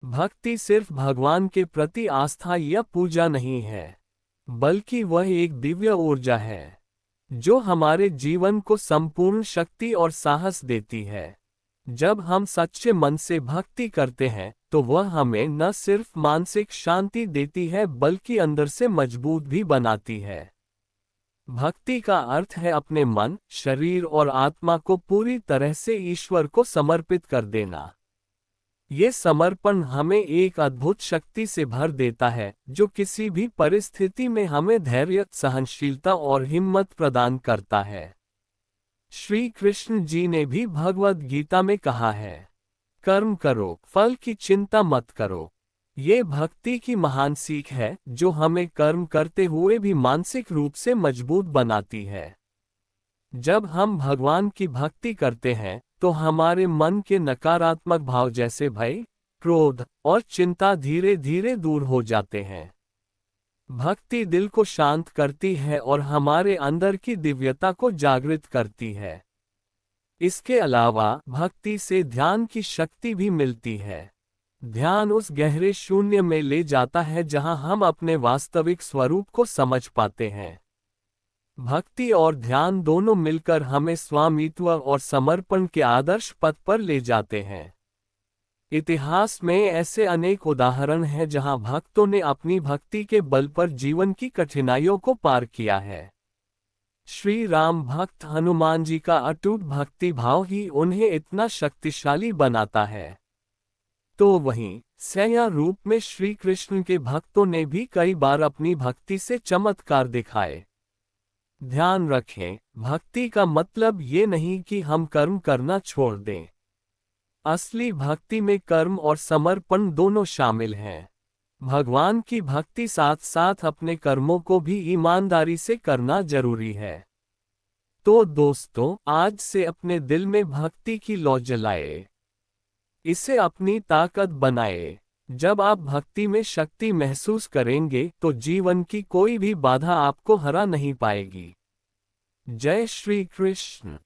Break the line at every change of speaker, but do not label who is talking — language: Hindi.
भक्ति सिर्फ भगवान के प्रति आस्था या पूजा नहीं है, बल्कि वह एक दिव्य ऊर्जा है जो हमारे जीवन को संपूर्ण शक्ति और साहस देती है। जब हम सच्चे मन से भक्ति करते हैं तो वह हमें न सिर्फ मानसिक शांति देती है बल्कि अंदर से मजबूत भी बनाती है। भक्ति का अर्थ है अपने मन, शरीर और आत्मा को पूरी तरह से ईश्वर को समर्पित कर देना। ये समर्पण हमें एक अद्भुत शक्ति से भर देता है जो किसी भी परिस्थिति में हमें धैर्य, सहनशीलता और हिम्मत प्रदान करता है। श्री कृष्ण जी ने भी भगवद गीता में कहा है, कर्म करो, फल की चिंता मत करो। ये भक्ति की महान सीख है जो हमें कर्म करते हुए भी मानसिक रूप से मजबूत बनाती है। जब हम भगवान की भक्ति करते हैं तो हमारे मन के नकारात्मक भाव जैसे भय, क्रोध और चिंता धीरे धीरे दूर हो जाते हैं। भक्ति दिल को शांत करती है और हमारे अंदर की दिव्यता को जागृत करती है। इसके अलावा भक्ति से ध्यान की शक्ति भी मिलती है। ध्यान उस गहरे शून्य में ले जाता है जहां हम अपने वास्तविक स्वरूप को समझ पाते हैं। भक्ति और ध्यान दोनों मिलकर हमें स्वामित्व और समर्पण के आदर्श पथ पर ले जाते हैं। इतिहास में ऐसे अनेक उदाहरण हैं जहां भक्तों ने अपनी भक्ति के बल पर जीवन की कठिनाइयों को पार किया है। श्री राम भक्त हनुमान जी का अटूट भक्ति भाव ही उन्हें इतना शक्तिशाली बनाता है। तो वहीं सैया रूप में श्री कृष्ण के भक्तों ने भी कई बार अपनी भक्ति से चमत्कार दिखाए। ध्यान रखें, भक्ति का मतलब ये नहीं कि हम कर्म करना छोड़ दें। असली भक्ति में कर्म और समर्पण दोनों शामिल हैं। भगवान की भक्ति साथ साथ अपने कर्मों को भी ईमानदारी से करना जरूरी है। तो दोस्तों, आज से अपने दिल में भक्ति की लौ जलाए, इसे अपनी ताकत बनाए। जब आप भक्ति में शक्ति महसूस करेंगे तो जीवन की कोई भी बाधा आपको हरा नहीं पाएगी। जय श्री कृष्ण।